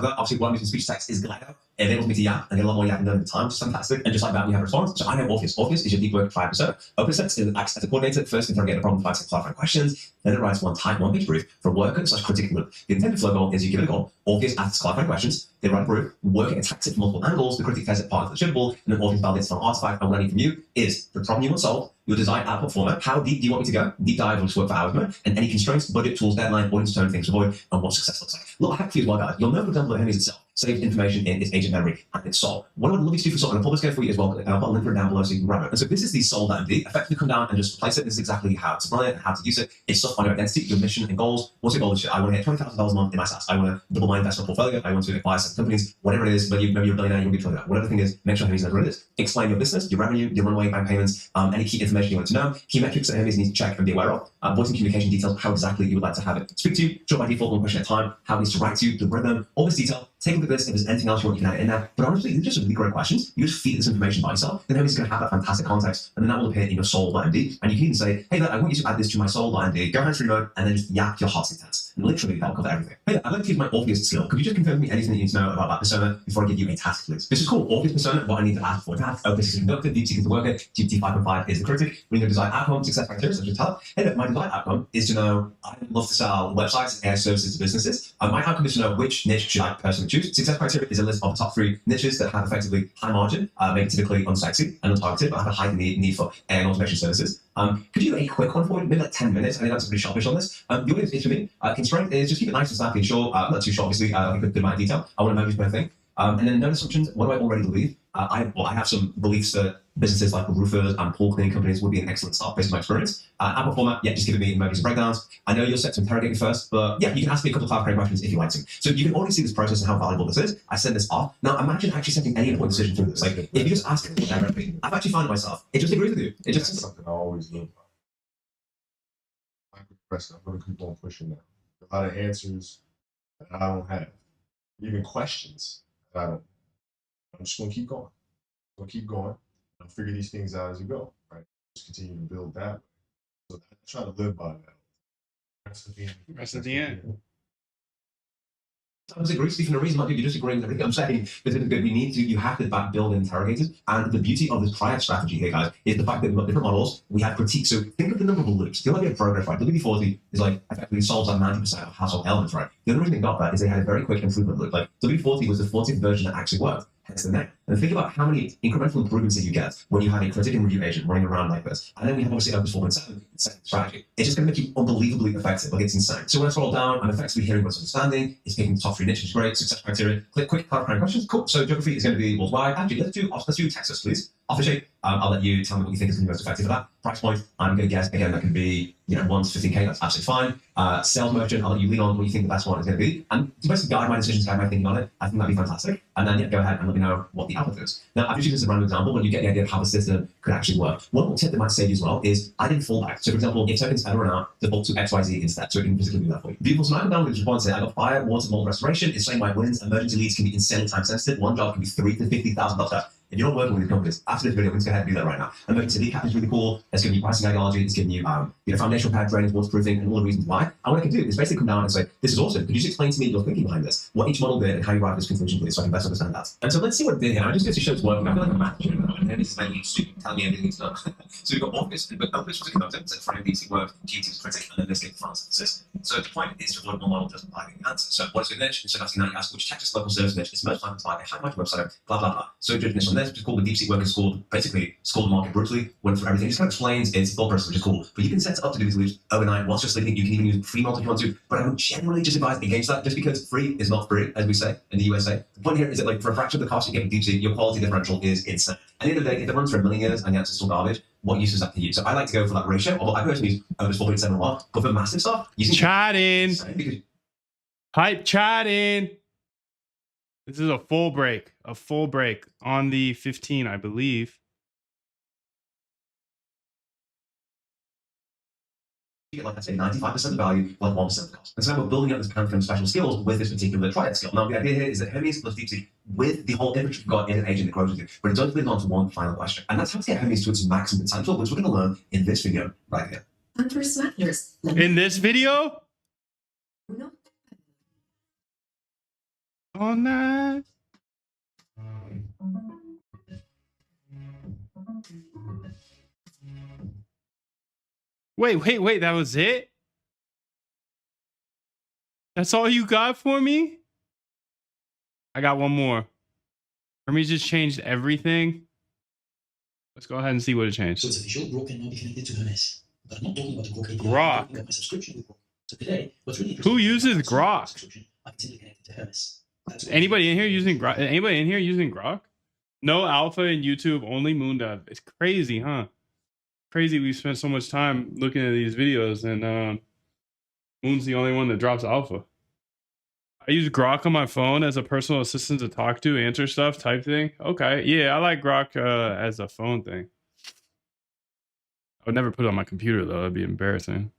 Obviously, what I'm using speech text is Glider. It enables me to yap and get a lot more yapping done at the time, which is fantastic. And just like that, we have a response. So I know Orpheus. Orpheus is your deep work triad persona. OpenSense acts as a coordinator, first interrogate a problem, finds clarifying questions, then it writes one page brief for worker/critical loop. The intended flow goal is you give it a goal. Orpheus asks clarifying questions, they write a brief, worker attacks it from multiple angles, the critic tests it part of the shippable, and then Orpheus validates an artifact. And what I need from you is the problem you want solved, your desired output format, how deep do you want me to go? Deep dive will just work for hours, man. And any constraints, budget, tools, deadline, audience tone, things to avoid, and what success looks like. Little hack for you as well, guys. You'll know, for example, that Hermes itself saves information in its agent memory and its soul. What I would love you to do for soul, and I'll pull this guy for you as well, and I'll put a link for it down below so you can grab it. And so this is the soul.md. Effectively come down and just replace it. This is exactly how to run it and how to use it. It's stuff on your identity, your mission, and goals. What's your goal this year? I want to hit $20,000 a month in my SaaS. I want to double my investment portfolio. I want to acquire some companies, whatever it is, maybe you're a billionaire, you want to be trying that. Whatever the thing is, make sure Hermes knows what it is. Explain your business, your revenue, your runway, bank payments, any key information you want to know, key metrics that Hermes needs to check and be aware of, voice and communication details, how exactly you would like to have it speak to you, short by default, one question at a time, how it needs to write to you, the rhythm, all this detail. Take a look at this. If there's anything else you want, you can add it in there. But honestly, these are just really great questions. You just feed this information by yourself, then Hermes is going to have that fantastic context, and then that will appear in your soul.md. And you can even say, hey, I want you to add this to my soul.md, go hands-free mode, and then just yap your heart's content. And literally, that'll cover everything. Hey, I'd like to use my Orpheus skill. Could you just confirm to me anything that you need to know about that persona before I give you a task, please? This is called Orpheus persona. What I need to ask for task. Opus is conductor, deep seek is the worker, GPT 5.5 is the critic. We need a desired outcome, success criteria, so just tell it. Hey, look, my desired outcome is to know I love to sell websites and AI services to businesses. My outcome is to know which niche should I personally choose. Success criteria is a list of the top 3 niches that have effectively high margin, maybe typically unsexy and untargeted, but have a high need for AI and automation services. Could you do a quick one for me? Maybe like 10 minutes. I think that's pretty sharpish on this. The audience is for me. Constraint is just keep it nice and snappy and short, not too short, obviously, a good amount of detail. I want to know my thing. And then no assumptions. What do I already believe? I have some beliefs that businesses like roofers and pool cleaning companies would be an excellent start based on my experience. Output format, yeah, just give me emojis and breakdowns. I know you're set to interrogate me first, but yeah, you can ask me a couple of clarifying questions if you like to. So you can already see this process and how valuable this is. I send this off. Now imagine actually setting any important decision through this. Like if you just ask it directly, I've actually found it myself. It just agrees with you. It just That's something I always look for. I'm going to keep on pushing now. A lot of answers that I don't have, even questions that I don't. I'm just going to keep going. I'm going to keep going. I'll figure these things out as you go, right? Just continue to build that. So I try to live by that. Rest of the end. I disagree, Stephen. The reason why you disagree with everything I'm saying is that you have to back build interrogators. And the beauty of this triad strategy here, guys, is the fact that we've got different models, we have critique. So think of the number of loops. The idea of progress, right? WD-40 is like effectively solves like 90% of household elements, right? The other reason they got that is they had a very quick improvement loop. Like WD-40 was the 40th version that actually worked. Hence the name. And think about how many incremental improvements that you get when you have a critic and review agent running around like this. And then we have obviously Opus 4.7, second strategy. It's just going to make you unbelievably effective. Like it's insane. So when I scroll down, I'm effectively hearing what's understanding. It's picking the top 3 niches. Great. Success criteria. Click quick clarifying questions. Cool. So geography is going to be worldwide. Actually, let's do Texas, please. Offer shape. I'll let you tell me what you think is going to be most effective for that. Price point, I'm going to guess, again, that can be 1 to 15K, that's absolutely fine. Sales motion, I'll let you lean on what you think the best one is going to be. And to basically guide my decisions, guide my thinking on it, I think that'd be fantastic. And then, yeah, go ahead and let me know what the output is. Now, I've just used this as a random example, but you get the idea of how the system could actually work. One more tip that might save you as well is I didn't fall back. So, for example, if tokens ever run out, default to XYZ instead, so it can physically do that for you. Beautiful. So now I can download this response here. I got fire, water, mold restoration. It's saying my wins, emergency leads can be insanely time sensitive. One job can be $3,000 to $50,000. If you're not working with these companies, after this video, we're going to go ahead and do that right now. Emergency lead cap is really cool. It's giving you pricing ideology. It's giving you, foundational pad drainage, waterproofing, and all the reasons why. And what I can do is basically come down and say, this is awesome. Could you just explain to me your thinking behind this? What each model did and how you arrived at this conclusion, please, so I can best understand that. And so let's see what it did here. I'm just going to show it's working. I feel like a math tutor now, and this is making you tell me everything to know. So we've got Orpheus, but Opus was a conductor, so frame DC work, GT was critic, and then this gets France. So the point is to avoid one model doesn't buy the answer. So what is your niche? Instead of asking that, you ask which Texas local service niche is most likely to buy a high margin website, blah, blah, blah. So judge niche on this, which is called the deep seek work, is called basically scored the market brutally, went through everything. It just kind of explains its thought process, which is cool. But you can set it up to do these loops overnight whilst you're sleeping. You can even use free mods if you want to, but I would generally just advise against that just because free is not free, as we say in the USA. The point here is that like for a fraction of the cost you get with deep seek, your quality differential is insane. At the end of the day, if it runs for 1 million years and the answer's still garbage, what use is that to you? So I like to go for that ratio, although I personally use Opus 4.7 a lot, but for massive stuff, using chatting. Hype chatting. This is a full break on the 15, I believe. You get, like I say, 95% of the value, like 1% of the cost. And so now we're building up this pantheon of special skills with this particular triad skill. Now, the idea here is that Hermes plus DeepSeek, with the whole inventory we've got in an agent that grows with you, but it does lead on to one final question. And that's how to get Hermes to its maximum potential, which we're going to learn in this video right here. In this video? all night. Wait. That was it? That's all you got for me? I got one more. Hermes just changed everything. Let's go ahead and see what it changed. So it's official. Grok can now be connected to Hermes. But I'm not talking about the Grok API. Grok. I'm talking about my subscription with Grok. So today, what's really Who uses Grok? I can simply connect it to Hermes. Anybody in here using Grok? Anybody in here using Grok? No alpha in YouTube, only Moondev. It's crazy, huh? Crazy we spent so much time looking at these videos and Moon's the only one that drops alpha. I use Grok on my phone as a personal assistant to talk to, answer stuff, type thing. Okay, yeah, I like Grok as a phone thing. I would never put it on my computer though. That'd be embarrassing.